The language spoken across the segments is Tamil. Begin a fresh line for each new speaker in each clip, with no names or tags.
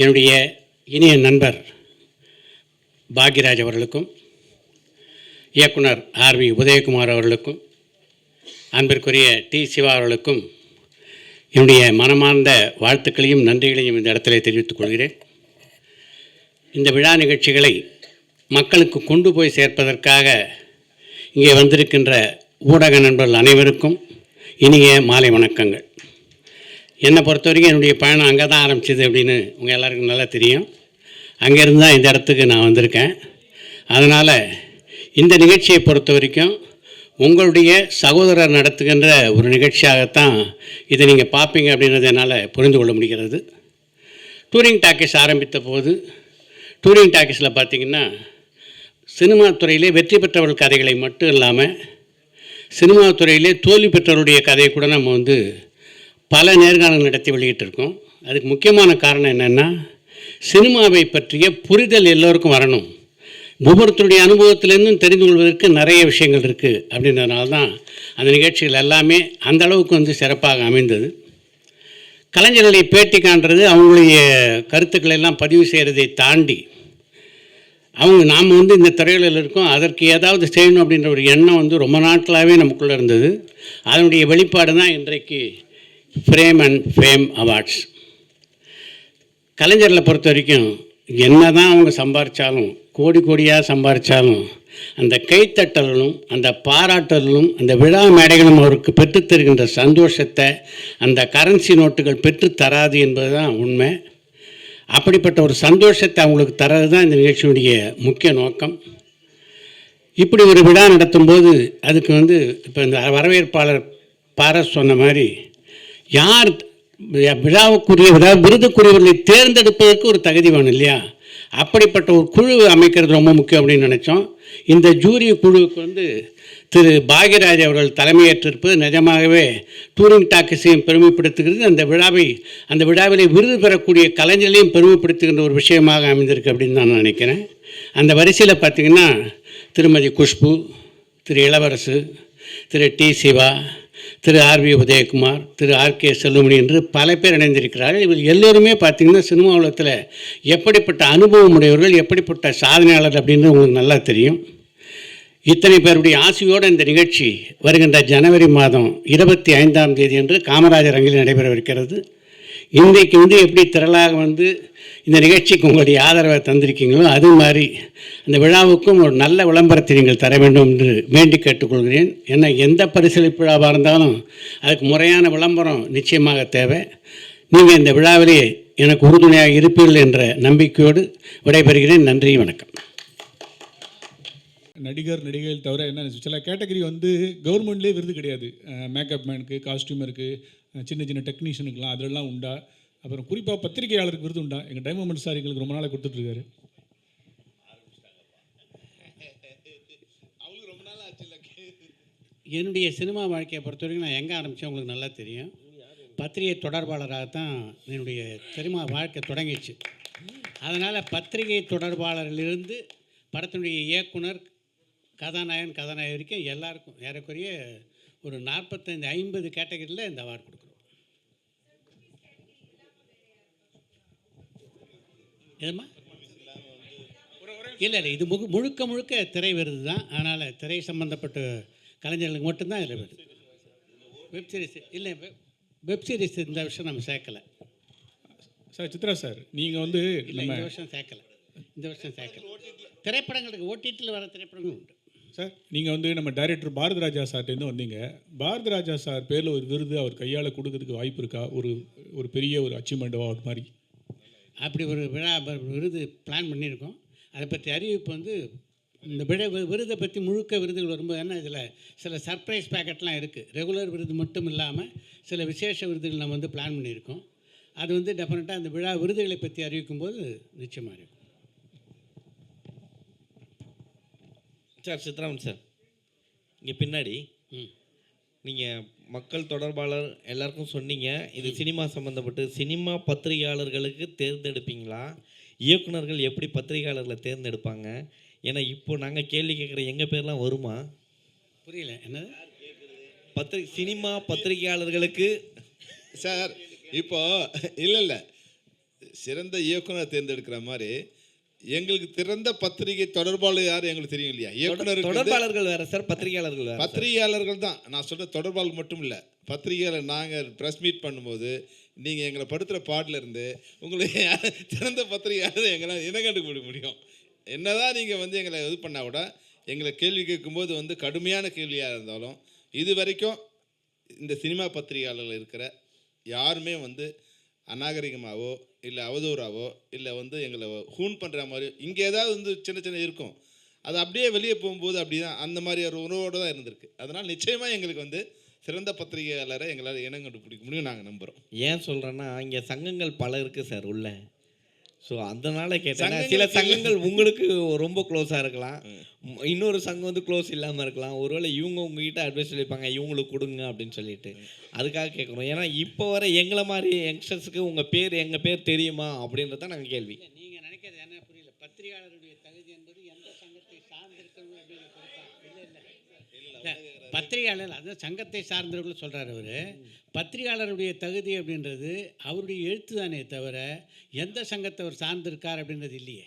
என்னுடைய இனிய நண்பர் பாக்யராஜ் அவர்களுக்கும், இயக்குனர் ஆர்வி உதயகுமார் அவர்களுக்கும், அன்பிற்குரிய டி சிவா அவர்களுக்கும் என்னுடைய மனமார்ந்த வாழ்த்துக்களையும் நன்றிகளையும் இந்த இடத்துல தெரிவித்துக் கொள்கிறேன். இந்த விழா நிகழ்ச்சிகளை மக்களுக்கு கொண்டு போய் சேர்ப்பதற்காக இங்கே வந்திருக்கின்ற ஊடக நண்பர்கள் அனைவருக்கும் இனிய மாலை வணக்கங்கள். என்னை பொறுத்த வரைக்கும் என்னுடைய பயணம் அங்கே தான் ஆரம்பிச்சிது அப்படின்னு உங்கள் எல்லாருக்கும் நல்லா தெரியும். அங்கேருந்து தான் இந்த இடத்துக்கு நான் வந்திருக்கேன். அதனால் இந்த நிகழ்ச்சியை பொறுத்த வரைக்கும் உங்களுடைய சகோதரர் நடத்துகின்ற ஒரு நிகழ்ச்சியாகத்தான் இதை நீங்கள் பார்ப்பீங்க அப்படின்றது என்னால் புரிந்து கொள்ள முடிகிறது. டூரிங் டாக்கீஸ் ஆரம்பித்த போது டூரிங் டாக்கீஸில் பார்த்திங்கன்னா சினிமா துறையிலே வெற்றி பெற்றவர்கள் கதைகளை மட்டும் இல்லாமல் சினிமா துறையிலே தோல்வி பெற்றவருடைய கதையை கூட நம்ம பல நேர்காணல் நடத்தி வெளியிட்டிருக்கோம். அதுக்கு முக்கியமான காரணம் என்னென்னா, சினிமாவை பற்றிய புரிதல் எல்லோருக்கும் வரணும். ஒவ்வொருத்தருடைய அனுபவத்திலேருந்தும் தெரிந்து கொள்வதற்கு நிறைய விஷயங்கள் இருக்குது. அப்படின்றதுனால தான் அந்த நிகழ்ச்சிகள் எல்லாமே அந்த அளவுக்கு சிறப்பாக அமைந்தது. கலைஞர்களை பேட்டி காண்றது, அவங்களுடைய கருத்துக்களை எல்லாம் பதிவு செய்கிறதை தாண்டி நாம் இந்த திரையுலகில் இருக்கோம், அதற்கு ஏதாவது செய்யணும் அப்படின்ற ஒரு எண்ணம் ரொம்ப நாட்களாகவே நமக்குள்ளே இருந்தது. அதனுடைய வெளிப்பாடு தான் இன்றைக்கு ஃப்ரேம் அண்ட் ஃபேம் அவார்ட்ஸ். கலைஞர்களை பொறுத்த வரைக்கும் என்ன தான் அவங்க சம்பாரித்தாலும், கோடி கோடியாக சம்பாரித்தாலும், அந்த கைத்தட்டலும் அந்த பாராட்டலும் அந்த விழா மேடைகளும் அவருக்கு பெற்றுத்தருகின்ற சந்தோஷத்தை அந்த கரன்சி நோட்டுகள் பெற்றுத்தராது என்பது தான் உண்மை. அப்படிப்பட்ட ஒரு சந்தோஷத்தை அவங்களுக்கு தர்றது தான் இந்த நிகழ்ச்சியுடைய முக்கிய நோக்கம். இப்படி ஒரு விழா நடத்தும்போது அதுக்கு இப்போ இந்த வரவேற்பாளர் பாரஸ் சொன்ன மாதிரி, யார் விழாவுக்குரிய விருதுக்குரியவர்களை தேர்ந்தெடுப்பதற்கு ஒரு தகுதி வேணும் இல்லையா? அப்படிப்பட்ட ஒரு குழு அமைக்கிறது ரொம்ப முக்கியம் அப்படின்னு நினச்சோம். இந்த ஜூரி குழுவுக்கு திரு பாக்யராஜ் அவர்கள் தலைமையேற்றிருப்பது நிஜமாகவே டூரிங் டாக்கீஸையும் பெருமைப்படுத்துகிறது. அந்த விழாவிலே விருது பெறக்கூடிய கலைஞர்களையும் பெருமைப்படுத்துகின்ற ஒரு விஷயமாக அமைந்திருக்கு அப்படின்னு தான் நான் நினைக்கிறேன். அந்த வரிசையில் பார்த்திங்கன்னா திருமதி குஷ்பு, திரு இளவரசு, திரு டி சிவா, திரு ஆர்வி உதயகுமார், திரு ஆர்கே செல்லுமணி என்று பல பேர் இணைந்திருக்கிறார்கள். இவர்கள் எல்லோருமே பார்த்திங்கன்னா சினிமா உலகத்தில் எப்படிப்பட்ட அனுபவம் உடையவர்கள், எப்படிப்பட்ட சாதனையாளர் அப்படின்னு உங்களுக்கு நல்லா தெரியும். இத்தனை பேருடைய ஆசையோடு இந்த நிகழ்ச்சி வருகின்ற ஜனவரி மாதம் 25ஆம் தேதி அன்று காமராஜர் அரங்கில் நடைபெறவிருக்கிறது. இன்றைக்கு எப்படி திரளாக இந்த நிகழ்ச்சிக்கு உங்களுடைய ஆதரவை தந்திருக்கீங்களோ அது மாதிரி அந்த விழாவுக்கும் ஒரு நல்ல விளம்பரத்தை நீங்கள் தர வேண்டும் என்று வேண்டி கேட்டுக்கொள்கிறேன். ஏன்னா எந்த பரிசளிப்பு விழாவாக இருந்தாலும் அதுக்கு முறையான விளம்பரம் நிச்சயமாக தேவை. நீங்கள் இந்த விழாவிலே எனக்கு உறுதுணையாக இருப்பீர்கள் என்ற நம்பிக்கையோடு விடைபெறுகிறேன். நன்றி, வணக்கம்.
நடிகைகள் தவிர என்ன சில கேட்டகரி கவர்மெண்ட்லேயே விருது கிடையாது. மேக்கப் மேனுக்கு, காஸ்டியூமருக்கு, சின்ன சின்ன டெக்னீஷியனுக்குலாம் அதெல்லாம் உண்டா. அப்புறம் குறிப்பாக பத்திரிகையாளருக்கு விருது உண்டா. எங்கள் டைமண்ட் சார் எங்களுக்கு ரொம்ப நாளாக கொடுத்துட்ருக்காரு. அவங்களுக்கு ரொம்ப நாள் ஆச்சு.
என்னுடைய சினிமா வாழ்க்கையை பொறுத்த வரைக்கும் நான் எங்கே ஆரம்பித்தேன் உங்களுக்கு நல்லா தெரியும். பத்திரிகை தொடர்பாளராகத்தான் என்னுடைய சினிமா வாழ்க்கை தொடங்கிச்சு. அதனால் பத்திரிகை தொடர்பாளரிலிருந்து படத்தினுடைய இயக்குனர், கதாநாயகன் வரைக்கும் எல்லாருக்கும் ஏறக்குறைய ஒரு 45-50 கேட்டகரியில் இந்த அவார்டு கொடுக்குறோம். எதுமா இல்லை இது முழுக்க திரை விருது தான். அதனால் திரை சம்மந்தப்பட்ட கலைஞர்களுக்கு மட்டும்தான் இதில் வருது. வெப்சீரிஸ் இல்லை, வெப்சீரிஸ் இந்த வருஷம் நம்ம சேர்க்கலை
சார். சித்ரா சார், நீங்கள்
இல்லை இந்த வருஷம் சேர்க்கலை. திரைப்படங்களுக்கு ஓடிடியில் வர திரைப்படங்கள் உண்டு
சார். நீங்கள் நம்ம டைரக்டர் பாரதிராஜா சார்ட்டேருந்து வந்தீங்க. பாரதிராஜா சார் பேரில் ஒரு விருது அவர் கையால் கொடுக்கறதுக்கு வாய்ப்பு இருக்கா? ஒரு பெரிய ஒரு அச்சீவ்மெண்ட் அவார்ட் மாதிரி
அப்படி ஒரு விருது பிளான் பண்ணியிருக்கோம். அதை பற்றி அறிவிப்பு இந்த விருதை பற்றி முழுக்க விருதுகள் வரும்போது என்ன, இதில் சில சர்ப்ரைஸ் பேக்கெட்லாம் இருக்குது. ரெகுலர் விருது மட்டும் இல்லாமல் சில விசேஷ விருதுகள் நம்ம பிளான் பண்ணியிருக்கோம். அது டெஃபினட்டாக அந்த விழா விருதுகளை பற்றி அறிவிக்கும்போது நிச்சயமாக இருக்கும்.
சார் சித்ராமன் சார், இங்கே பின்னாடி நீங்கள் மக்கள் தொடர்பாளர் எல்லாருக்கும் சொன்னீங்க. இது சினிமா சம்மந்தப்பட்டு சினிமா பத்திரிகையாளர்களுக்கு தேர்ந்தெடுப்பீங்களா? இயக்குநர்கள் எப்படி பத்திரிகையாளர்களை தேர்ந்தெடுப்பாங்க? ஏன்னா இப்போ நாங்கள் கேள்வி கேட்குற எங்கள் பேர்லாம் வருமா?
புரியல
என்னது? சினிமா பத்திரிகையாளர்களுக்கு
சார் இப்போ இல்லை சிறந்த இயக்குனர் தேர்ந்தெடுக்கிற மாதிரி எங்களுக்கு சிறந்த பத்திரிகை தொடர்பாளர் யார் எங்களுக்கு தெரியும் இல்லையா? இயக்குனருக்கு வந்து
தொடர்பாளர்கள் வேற சார், பத்திரிகையாளர்கள் வேற.
பத்திரிகையாளர்கள் தான் நான் சொல்ற, தொடர்பாளர் மட்டும் இல்லை. பத்திரிகையாளர் நாங்கள் ப்ரெஸ் மீட் பண்ணும்போது நீங்கள் எங்களை படுத்துகிற பாட்டில் இருந்து உங்களுக்கு சிறந்த பத்திரிகையாளர் எங்களால் என்ன கண்டுபிடிக்க முடியும்? என்னதான் நீங்கள் வந்து எங்களை இது பண்ணால் கூட எங்களை கேள்வி கேட்கும்போது வந்து கடுமையான கேள்வியாக இருந்தாலும் இது வரைக்கும் இந்த சினிமா பத்திரிகையாளர்கள் இருக்கிற யாருமே வந்து அநாகரிகமாகவோ இல்லை அவதூறாவோ இல்லை வந்து எங்களை ஹூன் பண்ணுற மாதிரி இங்கே ஏதாவது வந்து சின்ன சின்ன இருக்கும், அது அப்படியே வெளியே போகும்போது அப்படி தான் அந்த மாதிரி ஒரு உணவோடு தான் இருந்திருக்கு. அதனால் நிச்சயமாக எங்களுக்கு வந்து சிறந்த பத்திரிகையாளரை எங்களால் இனம் கண்டுபிடிக்க முடியும் நாங்கள் நம்புகிறோம்.
ஏன் சொல்கிறேன்னா இங்கே சங்கங்கள் பல இருக்குது சார் உள்ள. ஸோ அதனால் கேட்டேன். சில சங்கங்கள் உங்களுக்கு ரொம்ப க்ளோஸாக இருக்கலாம், இன்னொரு சங்கம் வந்து க்ளோஸ் இல்லாமல் இருக்கலாம். ஒருவேளை இவங்க உங்ககிட்ட அட்வைஸ் சொல்லியிருப்பாங்க இவங்களுக்கு கொடுங்க அப்படின்னு சொல்லிட்டு, அதுக்காக கேட்குறோம். ஏன்னா இப்போ வர எங்களை மாதிரி யங்ஸ்டர்ஸுக்கு உங்கள் பேர் எங்கள் பேர் தெரியுமா அப்படின்றத நாங்கள் கேள்வி.
நீங்கள் நினைக்கிறது என்ன புரியல? பத்திரிகையாளருடைய தகுதி என்பது எந்த சங்கத்தை சார்ந்திருக்கணும் அப்படின்னு இல்லை. பத்திரிகையாளர் அதான் சங்கத்தை சார்ந்தவர்கள் சொல்கிறார் அவர். பத்திரிகையாளருடைய தகுதி அப்படின்றது அவருடைய எழுத்து தானே தவிர எந்த சங்கத்தை அவர் சார்ந்திருக்கார் அப்படின்றது இல்லையே.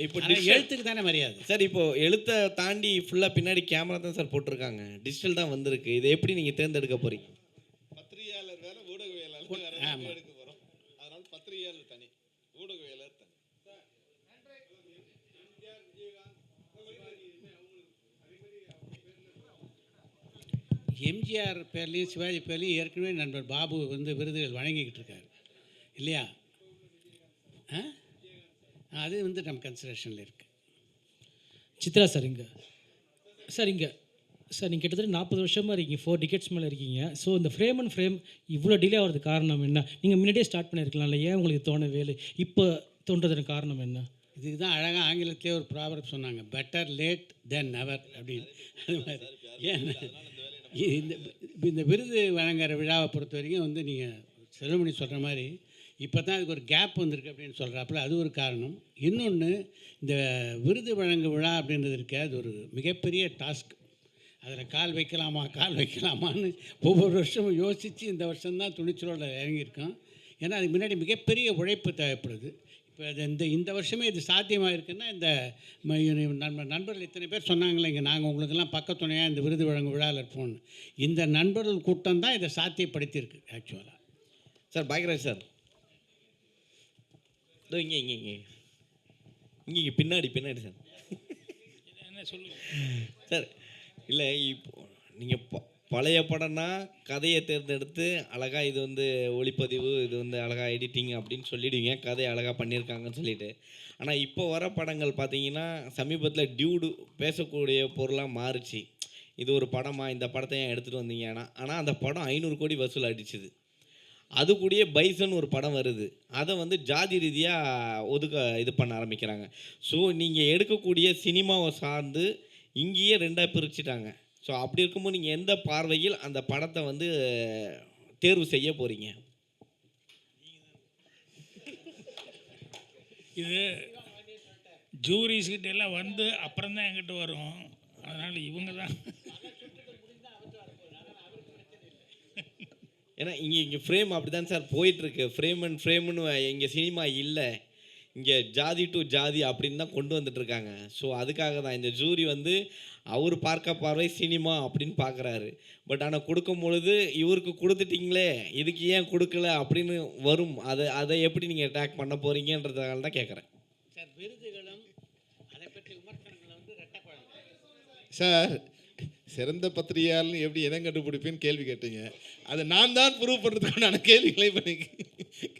இப்போ
எழுத்துக்கு தானே மரியாதை
சார். இப்போ எழுத்தை தாண்டி ஃபுல்லாக பின்னாடி கேமரா தான் சார் போட்டிருக்காங்க, டிஜிட்டல் தான் வந்திருக்கு. இதை எப்படி நீங்கள் தேர்ந்தெடுக்க போகிறீங்க?
பத்திரிகையாளர் வேறு ஊடகவியலாளர் வேறு எடுக்க போகிறோம். அதனால் பத்திரிகையாளர் தனி, ஊடகவியலாளர் தனி.
எம்ஜிஆர் பேர்லேயும் சிவாஜி பேர்லேயும் ஏற்கனவே நண்பர் பாபு வந்து விருதுகள் வழங்கிக்கிட்டு இருக்காரு இல்லையா? அது வந்து நம்ம கன்சிடரேஷனில் இருக்குது.
சித்ரா சார் இங்கே சார் நீங்கள் கிட்டத்தட்ட 40 வருஷமாக இருக்கீங்க, 4 டிக்கெட்ஸ் மேலே இருக்கீங்க. ஸோ இந்த ஃப்ரேம் அண்ட் ஃப்ரேம் இவ்வளோ டிலே ஆகிறதுக்கு காரணம் என்ன? நீங்கள் முன்னாடியே ஸ்டார்ட் பண்ணியிருக்கலாம்ல, ஏன் உங்களுக்கு தோணவே இல்லை? இப்போ தோன்றதுக்கு காரணம் என்ன?
இதுக்கு தான் அழகாக ஆங்கிலத்திலே ஒரு ப்ராவர்ப் சொன்னாங்க, பெட்டர் லேட் தென் நெவர் அப்படின்னு. அது மாதிரி ஏன் இந்த விருது வழங்குற விழாவை பொறுத்த வரைக்கும் வந்து நீங்கள் செல்வமணி சொல்கிற மாதிரி இப்போ தான் அதுக்கு ஒரு கேப் வந்திருக்கு அப்படின்னு சொல்கிறாப்புல, அது ஒரு காரணம். இன்னொன்று, இந்த விருது வழங்கு விழா அப்படின்றது இருக்க அது ஒரு மிகப்பெரிய டாஸ்க். அதில் கால் வைக்கலாமான்னு ஒவ்வொரு வருஷமும் யோசித்து இந்த வருஷம்தான் துணிச்சலோடு இறங்கியிருக்கோம். ஏன்னா அதுக்கு முன்னாடி மிகப்பெரிய உழைப்பு தேவைப்படுது. இப்போ அது இந்த வருஷமே இது சாத்தியமாக இருக்குன்னா இந்த நண்பர்கள் இத்தனை பேர் சொன்னாங்களே இங்கே நாங்கள் உங்களுக்கெல்லாம் பக்கத்துணையாக இந்த விருது வழங்கும் விழாவில் இருப்போம்னு, இந்த நண்பர்கள் கூட்டம் தான் இதை சாத்தியப்படுத்தியிருக்கு ஆக்சுவலாக.
சார் பாக்யராஜ் சார், இதோ இங்கே பின்னாடி சார்
என்ன சொல்லுங்கள்
சார். இல்லை, இப்போ நீங்கள் பழைய படம்னா கதையை தேர்ந்தெடுத்து அழகாக இது வந்து ஒளிப்பதிவு, இது வந்து அழகாக எடிட்டிங் அப்படின்னு சொல்லிடுவீங்க, கதையை அழகாக பண்ணியிருக்காங்கன்னு சொல்லிட்டு. ஆனால் இப்போ வர படங்கள் பார்த்தீங்கன்னா சமீபத்தில் டியூடு பேசக்கூடிய பொருளாக மாறுச்சு. இது ஒரு படமா, இந்த படத்தை ஏன் எடுத்துகிட்டு வந்தீங்க? ஆனால் அந்த படம் 500 கோடி வசூல் அடிச்சுது. அது கூடயே பைசன் ஒரு படம் வருது, அதை வந்து ஜாதி ரீதியாக இது பண்ண ஆரம்பிக்கிறாங்க. ஸோ நீங்கள் எடுக்கக்கூடிய சினிமாவை சார்ந்து இங்கேயே 2ஆக பிரிச்சுட்டாங்க. ஸோ அப்படி இருக்கும்போது நீங்கள் எந்த பார்வையில் அந்த படத்தை வந்து தேர்வு செய்ய போகிறீங்க?
இது ஜூரிஸ்கிட்ட எல்லாம் வந்து அப்புறம் தான் என்கிட்ட வரும். அதனால் இவங்க தான்.
ஏன்னா இங்கே ஃப்ரேம் அப்படி தான் சார் போயிட்டுருக்கு. ஃப்ரேம்னு இங்கே சினிமா இல்லை, இங்கே ஜாதி டு ஜாதி அப்படின்னு தான் கொண்டு வந்துட்டுருக்காங்க. ஸோ அதுக்காக தான் இந்த ஜூரி வந்து அவர் பார்க்க பார்வை சினிமா அப்படின்னு பார்க்குறாரு. பட் ஆனால் கொடுக்கும் பொழுது இவருக்கு கொடுத்துட்டிங்களே, இதுக்கு ஏன் கொடுக்கல அப்படின்னு வரும். அதை எப்படி நீங்கள் அட்டாக் பண்ண போகிறீங்கன்றதால தான் கேட்குறேன்
சார். விருதுகளும் அதை பற்றி விமர்சனங்களை வந்து ரெட்டக்குழந்தை
சார், சிறந்த பத்திரிகையாளர்னு எப்படி இனம் கண்டுபிடிப்பேன்னு கேள்வி கேட்டீங்க. அதை நான் தான் ப்ரூவ் பண்ணுறதுக்கான கேள்விகளை பண்ணி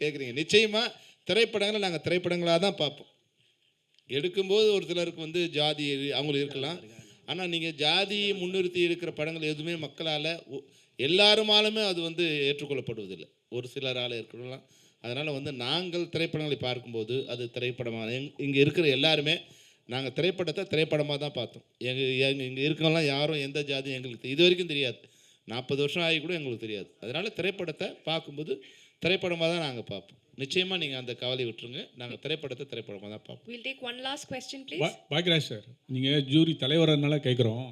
கேட்குறீங்க. நிச்சயமாக திரைப்படங்களை நாங்கள் திரைப்படங்களாக தான் பார்ப்போம். எடுக்கும்போது ஒரு சிலருக்கு வந்து ஜாதி அவங்களுக்கு இருக்கலாம். ஆனால் நீங்கள் ஜாதியை முன்னிறுத்தி இருக்கிற படங்கள் எதுவுமே மக்களால் எல்லாருமாலுமே அது வந்து ஏற்றுக்கொள்ளப்படுவதில்லை, ஒரு சிலரால் இருக்கலாம். அதனால் வந்து நாங்கள் திரைப்படங்களை பார்க்கும்போது அது திரைப்படமாக இங்கே இருக்கிற எல்லாருமே நாங்கள் திரைப்படத்தை திரைப்படமாக தான் பார்த்தோம். இங்கே இருக்கவங்களாம் யாரும் எந்த ஜாதியும் எங்களுக்கு இது வரைக்கும் தெரியாது. 40 வருஷம் ஆகி கூட எங்களுக்கு தெரியாது. அதனால் திரைப்படத்தை பார்க்கும்போது திரைப்படமாக தான் நாங்கள் பார்ப்போம். நிச்சயமாக நீங்கள் அந்த கவலை விட்டுருங்க, நாங்கள் திரைப்படத்தை திரைப்படமாக தான் பார்ப்போம்.
We'll take one last question, please.
Bhagyaraj sir, நீங்கள் ஜூரி தலைவர்னால கேட்குறோம்.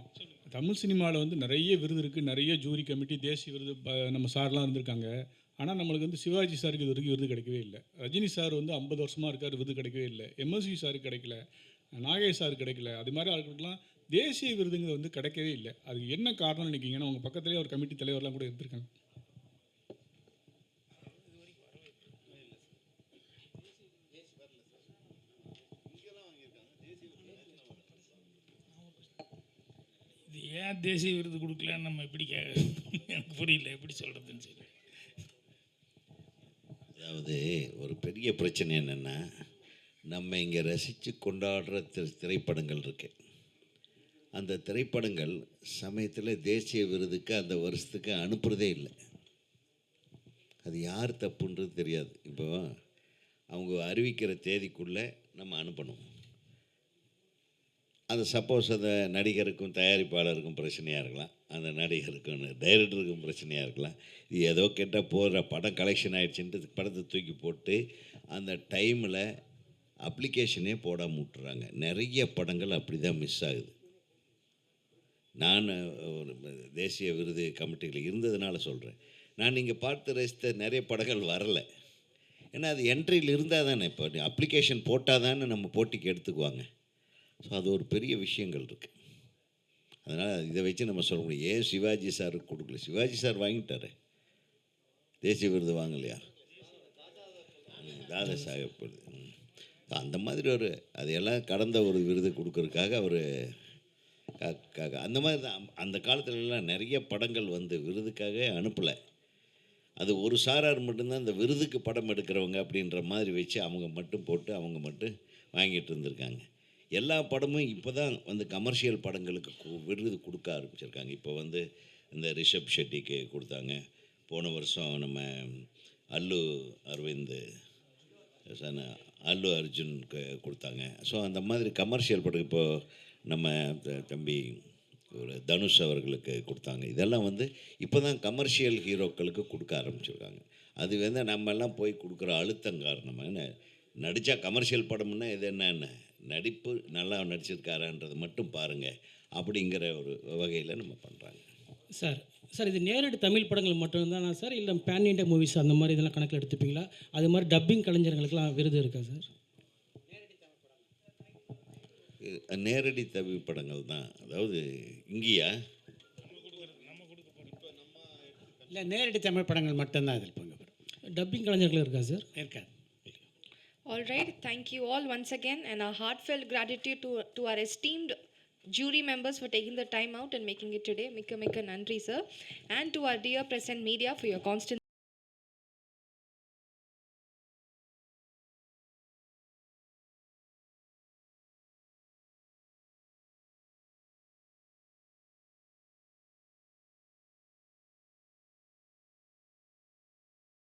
தமிழ் சினிமாவில் வந்து நிறைய விருது இருக்குது, நிறைய ஜூரி கமிட்டி, தேசிய விருது நம்ம சார்லாம் இருந்திருக்காங்க. ஆனால் நம்மளுக்கு வந்து சிவாஜி சாருக்கு இது வரைக்கும் விருது கிடைக்கவே இல்லை. ரஜினி சார் வந்து 50 வருஷமாக இருக்கார், விருது கிடைக்கவே இல்லை. எம்எஸ்வி சாருக்கு கிடைக்கல, நாகேஷ் சார் கிடைக்கல. அது மாதிரி ஆளுங்களுக்குலாம் தேசிய விருதுங்கிறது வந்து கிடைக்கவே இல்லை. அதுக்கு என்ன காரணம்னு நினைக்கிங்கன்னா, உங்கள் பக்கத்துலேயே ஒரு கமிட்டி தலைவர்லாம் கூட இருந்திருக்காங்க.
இது ஏன் தேசிய விருது கொடுக்கலன்னு நம்ம எப்படி எனக்கு புரியல, எப்படி சொல்கிறதுன்னு சொல்லி.
அதாவது ஒரு பெரிய பிரச்சனை என்னென்னா, நம்ம இங்கே ரசித்து கொண்டாடுற திரைப்படங்கள் இருக்கு. அந்த திரைப்படங்கள் சமயத்தில் தேசிய விருதுக்கு அந்த வருஷத்துக்கு அனுப்புகிறதே இல்லை. அது யார் தப்புன்றது தெரியாது. இப்போ அவங்க அறிவிக்கிற தேதிக்குள்ளே நம்ம அனுப்பணும். அது சப்போஸ் அந்த நடிகருக்கும் தயாரிப்பாளருக்கும் பிரச்சனையாக இருக்கலாம், அந்த நடிகருக்கும் டைரக்டருக்கும் பிரச்சனையாக இருக்கலாம். இது ஏதோ கேட்டால் போகிற படம் கலெக்ஷன் ஆகிடுச்சின்ட்டு படத்தை தூக்கி போட்டு அந்த டைமில் அப்ளிகேஷனே போடாமல் விட்டுறாங்க. நிறைய படங்கள் அப்படி தான் மிஸ் ஆகுது. நான் ஒரு தேசிய விருது கமிட்டியில் இருந்ததுனால சொல்கிறேன். நான் நீங்கள் பார்த்து ரசித்த நிறைய படங்கள் வரலை. ஏன்னா அது என்ட்ரியில் இருந்தால் தானே, இப்போ அப்ளிகேஷன் போட்டால் தானே நம்ம போட்டிக்கு எடுத்துக்குவாங்க. ஸோ அது ஒரு பெரிய விஷயங்கள் இருக்குது. அதனால் இதை வச்சு நம்ம சொல்ல முடியும், ஏன் சிவாஜி சாருக்கு கொடுக்கல. சிவாஜி சார் வாங்கிட்டாரு, தேசிய விருது வாங்கலையா? தாதா சாஹேப் அந்த மாதிரி ஒரு அதையெல்லாம் கடந்த ஒரு விருது கொடுக்கறதுக்காக அவர் அந்த மாதிரி தான். அந்த காலத்துலலாம் நிறைய படங்கள் வந்து விருதுக்காக அனுப்பலை. அது ஒரு சாரார் மட்டும்தான் இந்த விருதுக்கு படம் எடுக்கிறவங்க அப்படின்ற மாதிரி வச்சு அவங்க மட்டும் போட்டு அவங்க மட்டும் வாங்கிட்டு இருந்திருக்காங்க. எல்லா படமும் இப்போ தான் வந்து கமர்ஷியல் படங்களுக்கு விருது கொடுக்க ஆரம்பிச்சிருக்காங்க. இப்போ வந்து இந்த ரிஷப் ஷெட்டிக்கு கொடுத்தாங்க. போன வருஷம் நம்ம அல்லு அரவிந்த் அல்லு அர்ஜுனுக்கு கொடுத்தாங்க. ஸோ அந்த மாதிரி கமர்ஷியல் படம் இப்போது நம்ம தம்பி ஒரு தனுஷ் அவர்களுக்கு கொடுத்தாங்க. இதெல்லாம் வந்து இப்போ தான் கமர்ஷியல் ஹீரோக்களுக்கு கொடுக்க ஆரம்பிச்சிருக்காங்க. அது வந்து நம்மெல்லாம் போய் கொடுக்குற அழுத்தம் காரணமாக நடித்தா கமர்ஷியல் படம்னா இது என்னென்ன நடிப்பு நல்லா நடிச்சிருக்காரான்றது மட்டும் பாருங்கள் அப்படிங்கிற ஒரு வகையில் நம்ம பண்ணுறாங்க.
சார் இது நேரடி தமிழ் படங்கள் மட்டும்தானா சார், இல்லை பேன் இண்டியா மூவிஸ் அந்த மாதிரி இதெல்லாம் கணக்கில் எடுத்துப்பீங்களா? அது மாதிரி டப்பிங் கலைஞர்களுக்கெல்லாம் விருது இருக்கா சார்?
நேரடி தமிழ் படங்கள் தான். அதாவது இங்கேயா
இல்லை, நேரடி தமிழ் படங்கள் மட்டும்தான் இதில் பங்கு பெறும்.
டப்பிங் கலைஞர்கள் இருக்கா சார்?
இருக்காது.
All right, thank you all once again, and our heartfelt gratitude to our esteemed jury members for taking the time out and making it today. Mikka nandri, sir, and to our dear press and media for your constant